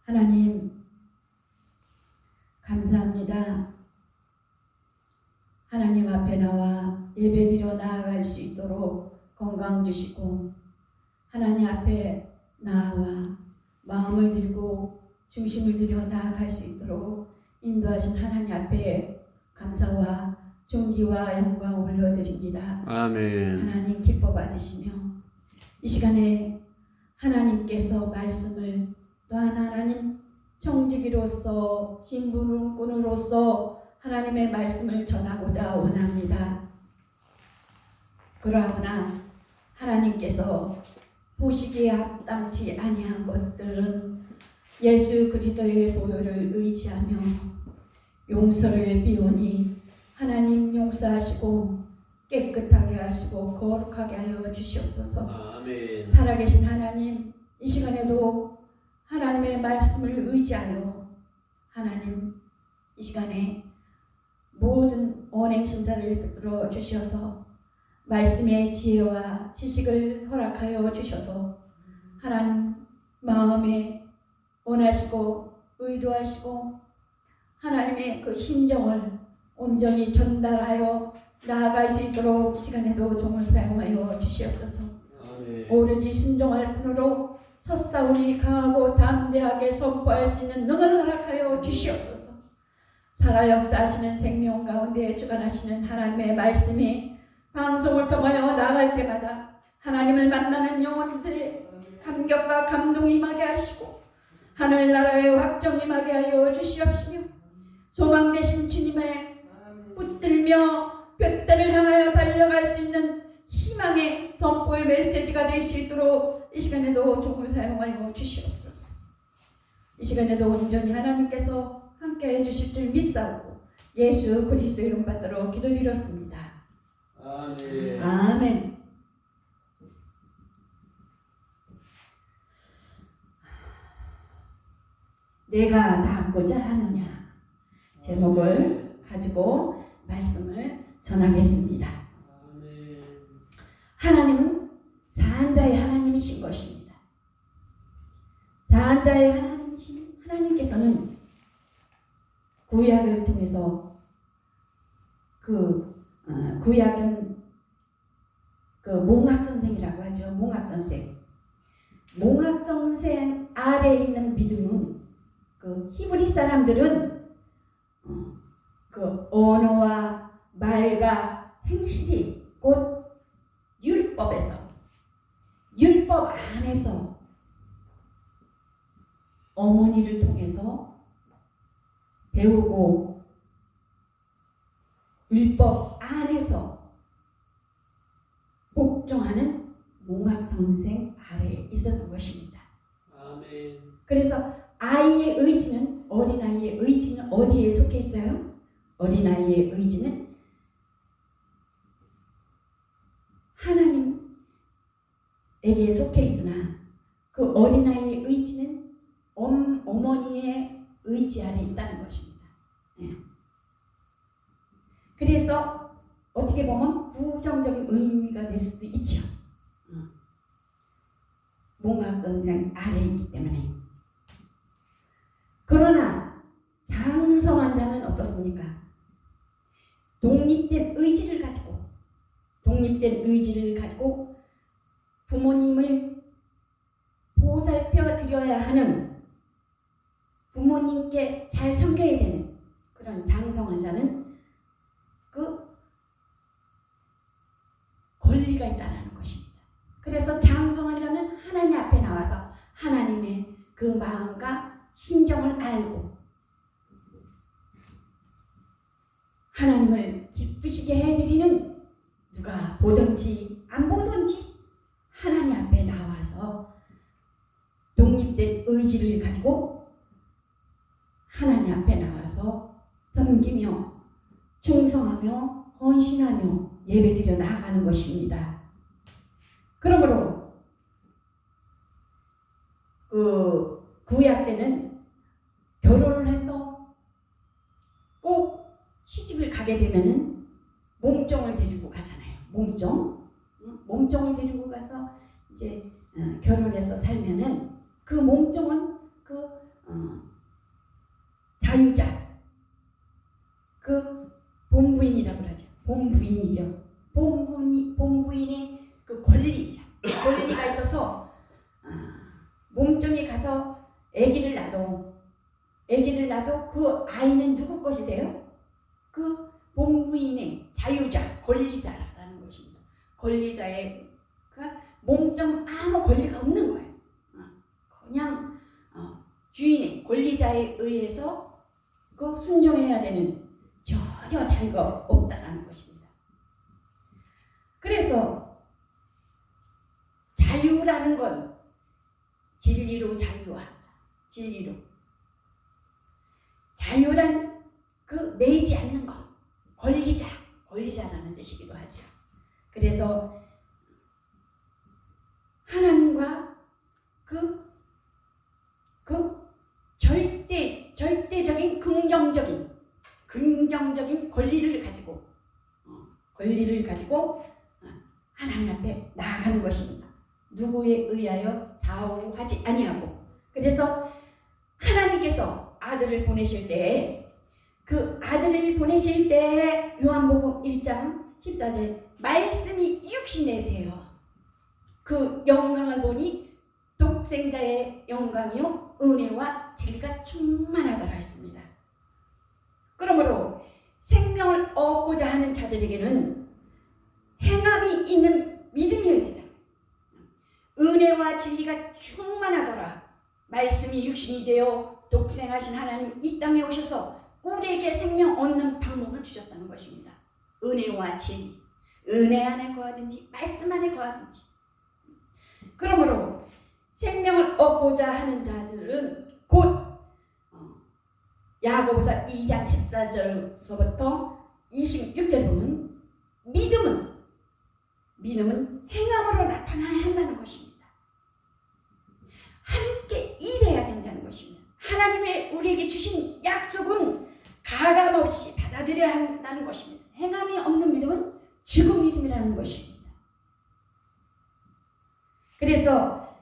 하나님 감사합니다. 하나님 앞에 나와 예배드려 나아갈 수 있도록 건강 주시고 하나님 앞에 나와 마음을 들고 중심을 들여 나아갈 수 있도록 인도하신 하나님 앞에 감사와 존귀와 영광 올려드립니다. 아멘. 하나님 기뻐 받으시며 이 시간에 하나님께서 말씀을 또한 하나님 청지기로서 신부꾼으로서 하나님의 말씀을 전하고자 원합니다. 그러나 하나님께서 보시기에 합당치 아니한 것들은 예수 그리스도의 보혈을 의지하며 용서를 비우니 하나님 용서하시고 깨끗하게 하시고 거룩하게 하여 주시옵소서. 아멘. 살아계신 하나님, 이 시간에도 하나님의 말씀을 의지하여 하나님 이 시간에 모든 언행신사를 붙들어 주셔서 말씀의 지혜와 지식을 허락하여 주셔서 하나님 마음에 원하시고 의도하시고 하나님의 그 심정을 온전히 전달하여 나아갈 수 있도록 이 시간에도 종을 사용하여 주시옵소서. 아멘. 오로지 순종할 뿐으로 첫사운이 강하고 담대하게 선포할 수 있는 능을 허락하여 주시옵소서. 살아 역사하시는 생명 가운데 주관하시는 하나님의 말씀이 방송을 통하여 나갈 때마다 하나님을 만나는 영혼들의 감격과 감동이 임하게 하시고 하늘나라의 확정이 임하게 하여 주시옵시며 소망 되신 주님의 붙들며 둯대를 향하여 달려갈 수 있는 희망의 선포의 메시지가 될 수 있도록 이 시간에도 종을 사용하여 주시옵소서. 이 시간에도 온전히 하나님께서 함께해 주실 줄 믿사오고 예수 그리스도 이름 받들어 기도드렸습니다. 아멘. 아멘. 내가 낫고자 하느냐 제목을 가지고 말씀을 전하겠습니다. 하나님은 사한자의 하나님이신 것입니다. 사한자의 하나님이신 하나님께서는 구약을 통해서 구약은 몽학선생이라고 하죠. 몽학선생 아래에 있는 믿음은 히브리 사람들은 언어와 말과 행실이 곧 율법 안에서 어머니를 통해서 배우고 율법 안에서 복종하는 몽학선생 아래에 있었던 것입니다. 아멘. 그래서 아이의 의지는 어린아이의 의지는 어디에 속해 있어요? 어린아이의 의지는 하나님에게 속해 있으나 그 어린아이의 의지는 어머니의 의지 아래 있다는 것입니다. 그래서 어떻게 보면 부정적인 의미가 될 수도 있죠. 몽학선생 아래에 있기 때문에. 그러나 장성한 자는 어떻습니까? 독립된 의지를 가지고 부모님을 보살펴 드려야 하는, 부모님께 잘 섬겨야 되는 그런 장성한 자는 그 권리가 있다는 것입니다. 그래서 장성한 자는 하나님 앞에 나와서 하나님의 그 마음과 심정을 알고 하나님을 기쁘시게 해드리는, 누가 보든지 안 보든지 하나님 앞에 나와서 독립된 의지를 가지고 하나님 앞에 나와서 섬기며 충성하며 헌신하며 예배드려 나아가는 것입니다. 그러므로 구약 때는 결혼을 해서 꼭 시집을 가게 되면은 몸종을 데리고 가잖아요. 몸종을 데리고 가서 이제 결혼해서 살면은 그 몸종은 그 자유자, 그 본부인이라고 하죠. 본부인이죠. 본부인의 그 권리가 있어서 몸종에 가서 아기를 낳아도 그 아이는 누구 것이 돼요? 그 본부인의 자유자, 권리자라는 것입니다. 권리자의 그 몸종 아무 권리가 없는 거예요. 그냥 주인의 권리자에 의해서 그 순종해야 되는 전혀 자유가 없다라는 것입니다. 그래서 자유라는 건 진리로 자유합니다. 진리로. 자유란 그 매이지 않는 것, 권리자라는 뜻이기도 하죠. 그래서 하나님과 그 절대적인 긍정적인 권리를 가지고 하나님 앞에 나아가는 것입니다. 누구에 의하여 좌우하지 아니하고. 그래서 하나님께서 아들을 보내실 때 요한복음 1장 14절 말씀이 육신에 되어 그 영광을 보니 독생자의 영광이요 은혜와 진리가 충만하더라 했습니다. 그러므로 생명을 얻고자 하는 자들에게는 행함이 있는 믿음이어야 된다. 은혜와 진리가 충만하더라. 말씀이 육신이 되어 독생하신 하나님 이 땅에 오셔서 우리에게 생명 얻는 방법을 주셨다는 것입니다. 은혜와 진리, 은혜 안에 거하든지 말씀 안에 거하든지. 그러므로 생명을 얻고자 하는 자들은 곧 야고보서 2장 14절서부터 26절 보면 믿음은 행함으로 나타나야 한다는 것입니다. 함께 일해야 된다는 것입니다. 하나님의 우리에게 주신 약속은 가감없이 받아들여야 한다는 것입니다. 행함이 없는 믿음은 죽은 믿음이라는 것입니다. 그래서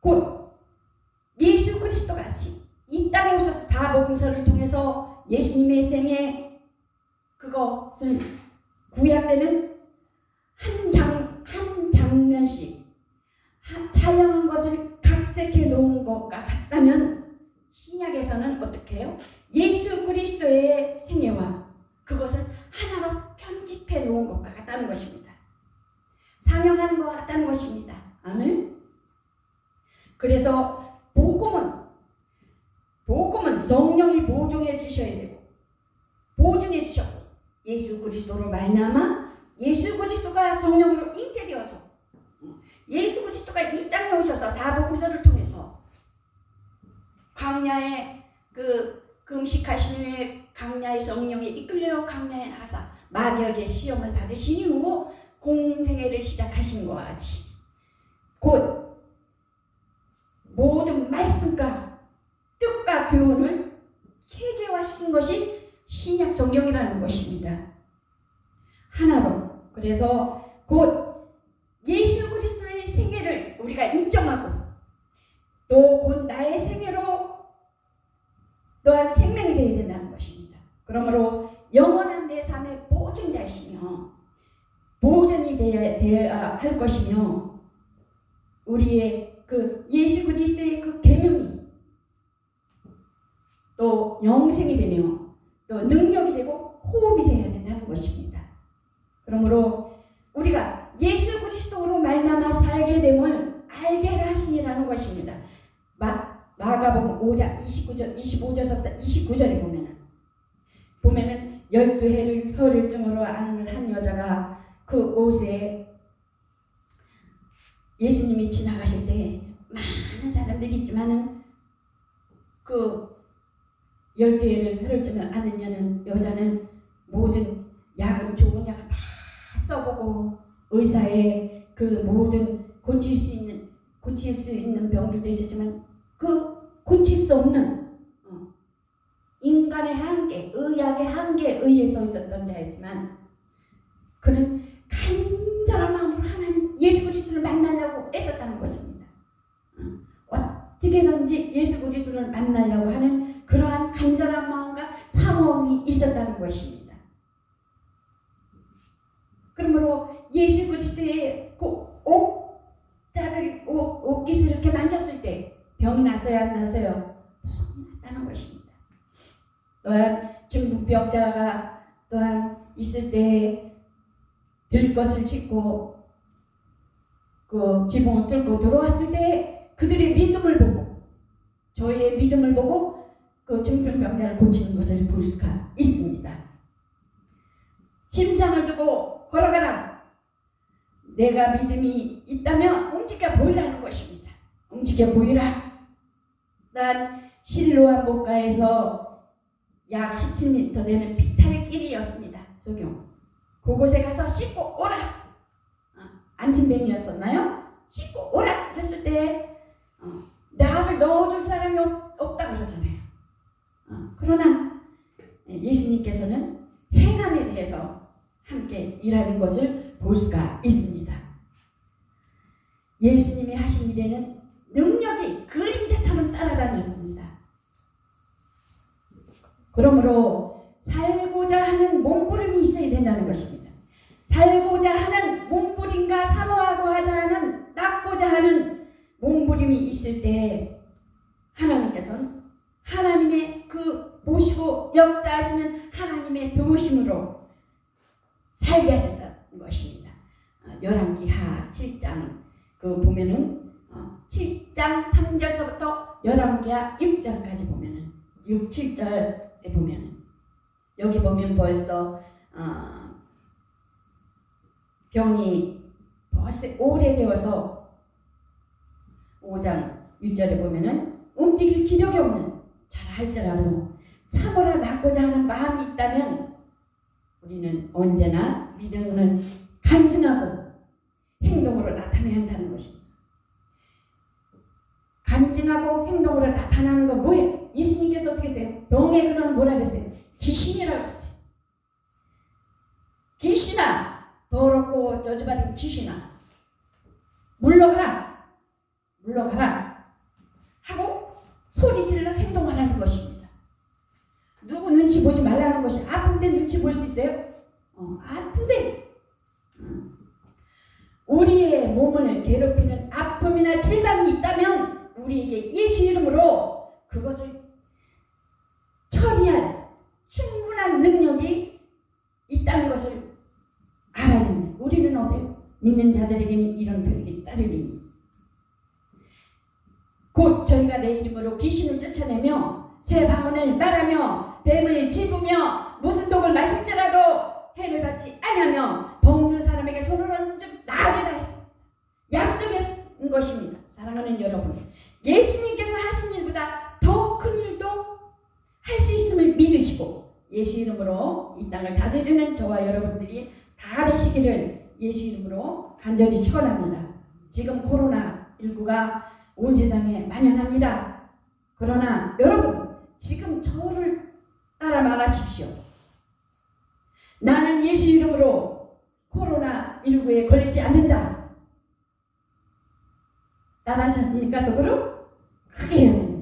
곧 예수 그리스도가 이 땅에 오셔서 사복음서를 통해서 예수님의 생애 그것을 구약되는 한 장면씩 촬영한 것을 각색해 놓은 것과 같다면 신약에서는 어떻게 해요? 예수 그리스도의 생애와 그것을 하나로 편집해 놓은 것과 같다는 것입니다. 상영하는 것 같다는 것입니다. 아멘. 그래서 복음은 성령이 보증해 주셔야 되고 보증해 주셨고 예수 그리스도로 말미암아 예수 그리스도가 성령으로 잉태되어서 예수 그리스도가 이 땅에 오셔서 사복음서를 통해서 광야에 그 금식하신 후에 광야의 성령에 이끌려 광야에 나가서 마귀에게 시험을 받으신 이후 공생애를 시작하신 것 같이 곧 모든 말씀과 뜻과 교훈을 체계화시킨 것이 신약 성경이라는 것입니다. 하나로. 그래서 곧 예수 그리스도의 생애를 우리가 인정하고 또 곧 나의 생애로 또한 생명이 되어야 된다는 것입니다. 그러므로 영원한 내 삶의 보증자이시며 보존이 되어야 할 것이며 우리의 그 예수 그리스도의 그 계명이 또 영생이 되며 또 능력이 되고 호흡이 되어야 된다는 것입니다. 그러므로 우리가 예수 그리스도로 말미암아 살게 됨을 알게 하시니라는 것입니다. 마가복음 5장 25절부터 29절에 보면은 12해를 혈을증으로 앓는 한 여자가 그 옷에 예수님이 지나가실 때 많은 사람들이 있지만은 그 12해를 혈을증을 앓는 여자는 모든 약은 좋은 약을 다 써보고 의사의 그 모든 고칠 수 있는 병들도 있었지만 그 고칠 수 없는 인간의 한계, 의학의 한계에 의해서 있었던 자였지만 그는 간절한 마음으로 하나님 예수 그리스도를 만나려고 애썼다는 것입니다. 어떻게 어떻게든지 예수 그리스도를 만나려고 하는 그러한 간절한 마음과 사모함이 있었다는 것입니다. 그러므로 예수 그리스도의 그 옷깃을 이렇게 만졌을 때 병이 났어요, 안 났어요? 병이 났다는 것입니다. 또한 중풍병자가 또한 있을 때 들 것을 짓고 그 지붕을 뚫고 들어왔을 때 그들의 믿음을 보고, 저희의 믿음을 보고 그 중풍병자를 고치는 것을 볼 수가 있습니다. 침상을 두고 걸어가라. 내가 믿음이 있다면 움직여 보이라는 것입니다. 움직여 보이라. 난 실로암 목가에서 약 17m 되는 비탈길이었습니다. 소경. 그곳에 가서 씻고 오라. 안진뱅이였었나요? 씻고 오라. 그랬을 때 나를 넣어줄 사람이 없다 그러잖아요. 그러나 예수님께서는 행함에 대해서 함께 일하는 것을 볼 수가 있습니다. 예수님이 하신 일에는 능력이 그림자처럼 따라다녔습니다. 그러므로 살고자 하는 몸부림이 있어야 된다는 것입니다. 살고자 하는 몸부림과 사모하고 하는 낳고자 하는 몸부림이 있을 때 하나님께서는 하나님의 그 보시고 역사하시는 하나님의 도우심으로 살게 하셨다는 것입니다. 열왕기하 7장 그 보면은 7장 3절서부터 열왕기하 6장까지 보면은 6, 7절에 보면은 여기 보면 벌써 병이 벌써 오래되어서 5장 6절에 보면은 움직일 기력이 없는 잘 할지라도 참으로 낳고자 하는 마음이 있다면 우리는 언제나 믿음은 간증하고 행동으로 나타내야 한다는 것입니다. 간증하고 행동으로 나타나는 건 뭐예요? 예수님께서 어떻게 했어요? 병의 근원은 뭐라 그랬어요? 귀신이라고 했어요. 귀신아, 더럽고 저주받은 귀신아, 물러가라, 물러가라 하고 소리질러 행동하라는 것입니다. 누구 눈치 보지 말라는 것이. 아픈데 눈치 볼 수 있어요? 아픈데 우리의 몸을 괴롭히는 아픔이나 질병이 있다면 우리에게 예수 이름으로 그것을 처리할 충분한 능력이 있다는 것을 알아야 합니다. 우리는 어때요? 믿는 자들에게는 이런 표현이 따르리니 곧 저희가 내 이름으로 귀신을 쫓아내며 새 방언을 말하며 뱀을 집으며 무슨 독을 마실지라도 해를 받지 아니하며 병든 사람에게 손을 얹은 즉 나으리라 했습니다. 약속한 것입니다. 사랑하는 여러분, 예수님께서 하신 일보다 더 큰 일도 할 수 있음을 믿으시고 예수 이름으로 이 땅을 다스리는 저와 여러분들이 다 되시기를 예수 이름으로 간절히 축원합니다. 지금 코로나19가 온 세상에 만연합니다. 그러나 여러분, 지금 저를 따라 말하십시오. 나는 예수 이름으로 코로나19에 걸리지 않는다. 따라하셨습니까? 속으로? 크게 해야 됩니다.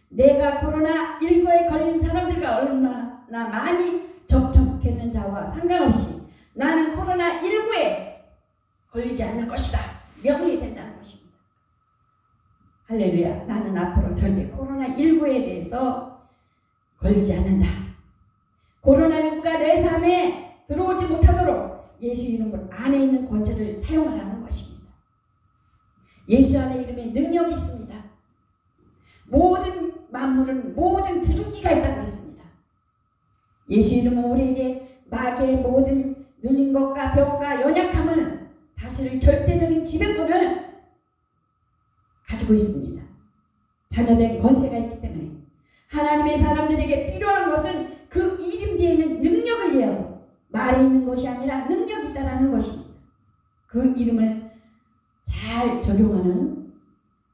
내가 코로나19에 걸린 사람들과 얼마나 많이 접촉했는 자와 상관없이 나는 코로나19에 걸리지 않을 것이다. 명해야 된다는 것입니다. 할렐루야. 나는 앞으로 절대 코로나19에 대해서 걸리지 않는다. 코로나19가 내 삶에 들어오지 못하도록 예수 이름으로 안에 있는 권세를 사용하라는 것입니다. 예수 안에 이름에 능력이 있습니다. 모든 만물은 모든 두루기가 있다고 했습니다. 예수 이름은 우리에게 마귀의 모든 눌린 것과 병과 연약함을 다스릴 절대적인 지배권을 가지고 있습니다. 자녀된 권세가 있기 때문에 하나님의 사람들에게 필요한 것은 그 이름 뒤에 있는 능력을 이해하고 말에 있는 것이 아니라 능력이 있다는 것입니다. 그 이름을 잘 적용하는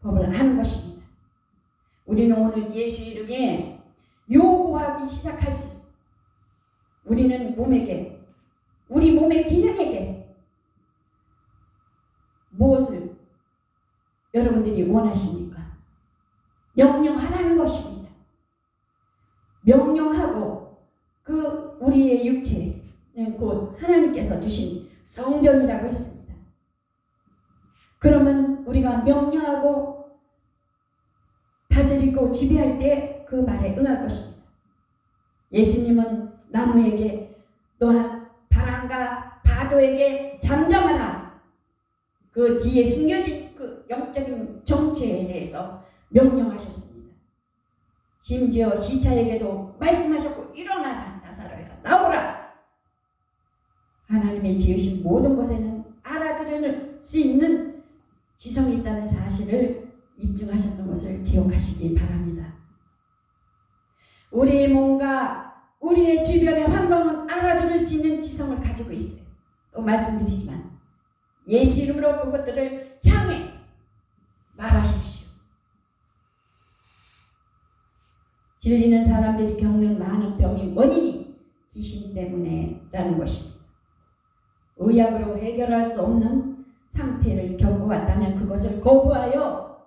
법을 아는 것입니다. 우리는 오늘 예수 이름에 요구하기 시작할 수 있습니다. 우리는 몸에게, 우리 몸의 기능에게 무엇을 여러분들이 원하십니까? 명령하라는 것입니다. 명령하고 그 우리의 육체는 곧 하나님께서 주신 성전이라고 했습니다. 그러면 우리가 명령하고 다스리고 지배할 때 그 말에 응할 것입니다. 예수님은 나무에게 또한 바람과 파도에게 잠잠하라. 그 뒤에 숨겨진 그 영적인 정체에 대해서 명령하셨습니다. 심지어 시차에게도 말씀하셨고 일어나라 나사로야 나오라. 하나님의 지으신 모든 것에는 알아들을 수 있는 지성이 있다는 사실을 입증하셨던 것을 기억하시기 바랍니다. 우리의 몸과 우리의 주변의 환경은 알아들을 수 있는 지성을 가지고 있어요. 또 말씀드리지만 예수 이름으로 그것들을 향해 말하십시오. 질리는 사람들이 겪는 많은 병의 원인이 귀신 때문에라는 것입니다. 의학으로 해결할 수 없는 상태를 겪어왔다면 그것을 거부하여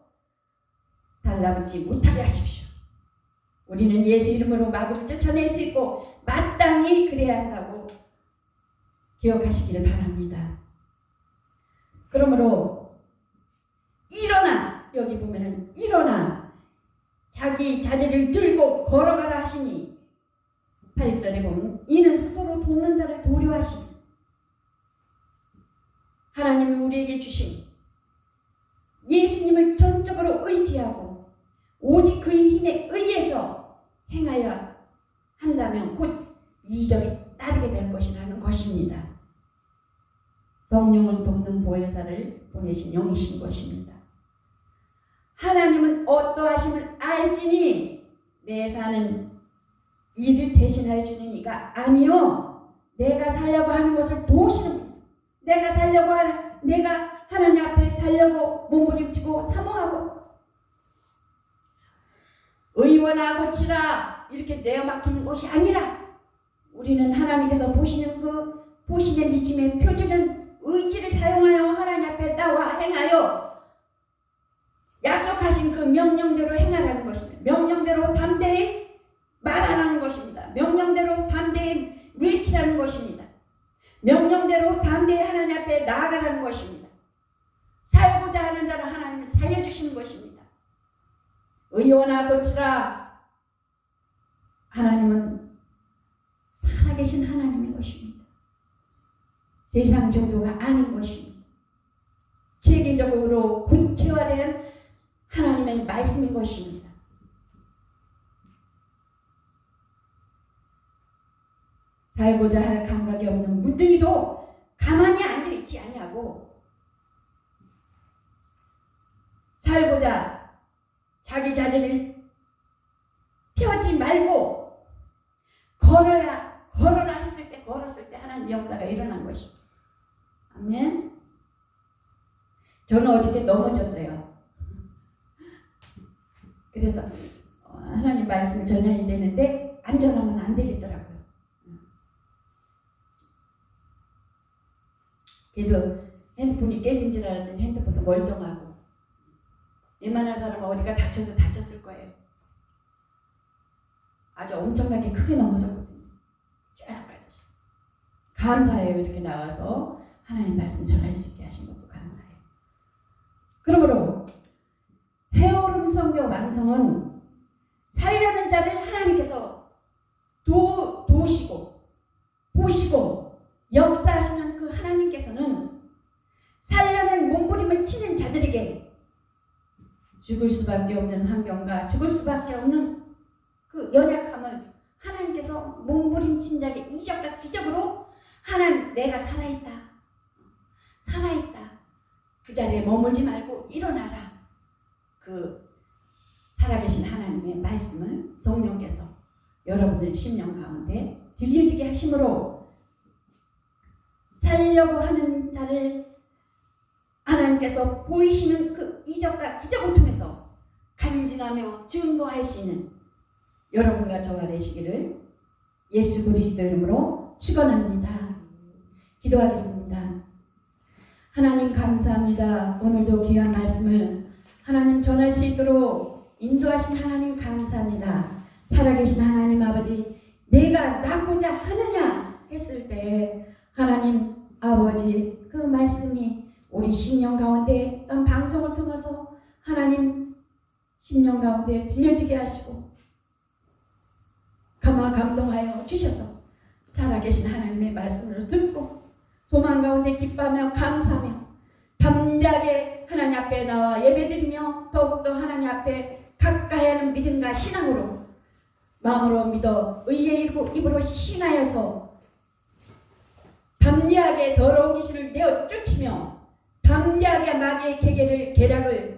달라붙지 못하게 하십시오. 우리는 예수 이름으로 마귀를 쫓아낼 수 있고 마땅히 그래야 한다고 기억하시기를 바랍니다. 그러므로 일어나, 여기 보면은 일어나 자기 자리를 들고 걸어가라 하시니 8절에 보면 이는 스스로 돕는 자를 도료하시니 하나님이 우리에게 주신 예수님을 전적으로 의지하고 오직 그의 힘에 의해서 행하여 한다면 곧 이적이 따르게 될 것이라는 것입니다. 성령을 돕는 보혜사를 보내신 영이신 것입니다. 하나님은 어떠하심을 알지니 내 사는 일을 대신하여 주는 이가 아니요 내가 살려고 하는 것을 도우시는 분. 내가 하나님 앞에 살려고 몸부림치고 사모하고 의원하고 치라 이렇게 내어막히는 것이 아니라 우리는 하나님께서 보시는 그 보시는 믿음의 표준은 의지를 사용하여 하나님 앞에 나와 행하여 약속하신 그 명령대로 행하라는 것입니다. 명령대로 담대히 말하라는 것입니다. 명령대로 담대히 밀치라는 것입니다. 명령대로 담대히 하나님 앞에 나아가라는 것입니다. 살고자 하는 자는 하나님을 살려주시는 것입니다. 의원하고 치라. 하나님은 살아계신 하나님의 것입니다. 세상 종교가 아닌 것입니다. 체계적으로 구체화된 하나님의 말씀인 것입니다. 살고자 할 감각이 없는 무등이도 가만히 앉아있지 아니하고 살고자 자기 자리를 펴지 말고 걸어라 했을 때 걸었을 때 하나님 역사가 일어난 것입니다. 아멘. 저는 어저께 넘어졌어요. 그래서 하나님 말씀 전해야 되는데 안전하면 안 되겠더라고요. 그래도 핸드폰이 깨진 줄 알았더니 핸드폰도 멀쩡하고 웬만한 사람은 어디가 다쳐도 다쳤을 거예요. 아주 엄청나게 크게 넘어졌거든요. 쫙까지. 감사해요. 이렇게 나와서 하나님 말씀 전할 수 있게 하신 것도 감사해요. 그러므로 해오름 성교 완성은 살려는 자를 하나님께서 도우시고 보시고 역사하시는 그 하나님께서는 살려는 몸부림을 치는 자들에게 죽을 수밖에 없는 환경과 죽을 수밖에 없는 그 연약함을 하나님께서 몸부림친 자에게 이적과 기적으로 하나님 내가 살아있다. 그 자리에 머물지 말고 일어나라. 그 살아계신 하나님의 말씀을 성령께서 여러분들 심령 가운데 들려지게 하심으로 살려고 하는 자를 하나님께서 보이시는 그 이적과 기적을 통해서 간증하며 증거할 수 있는 여러분과 저와 되시기를 예수 그리스도 이름으로 축원합니다. 기도하겠습니다. 하나님 감사합니다. 오늘도 귀한 말씀을 하나님 전할 수 있도록 인도하신 하나님 감사합니다. 살아계신 하나님 아버지, 내가 낳고자 하느냐 했을 때 하나님 아버지 그 말씀이 우리 심령 가운데 난 방송을 통해서 하나님 심령 가운데 들려지게 하시고 감동하여 주셔서 살아계신 하나님의 말씀을 듣고 소망 가운데 기뻐하며 감사하며 담대하게 하나님 앞에 나와 예배드리며 더욱더 하나님 앞에 가까이 하는 믿음과 신앙으로 마음으로 믿어 의의 입으로 신하여서 담대하게 더러운 귀신을 내어 쫓으며 담대하게 마귀의 계략을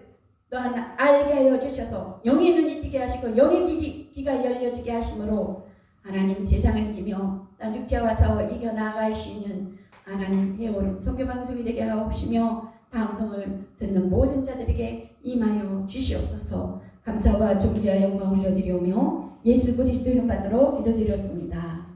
또한 알게 하여 주셔서 영의 눈이 뜨게 하시고 영의 귀가 열려지게 하심으로 하나님 세상을 이기며 난 육체와 싸워 이겨나갈 수 있는 하나님 회오른 선교방송이 되게 하옵시며 방송을 듣는 모든 자들에게 임하여 주시옵소서. 감사와 존귀와 영광을 올려드리오며 예수 그리스도 이름 받들어 기도드렸습니다.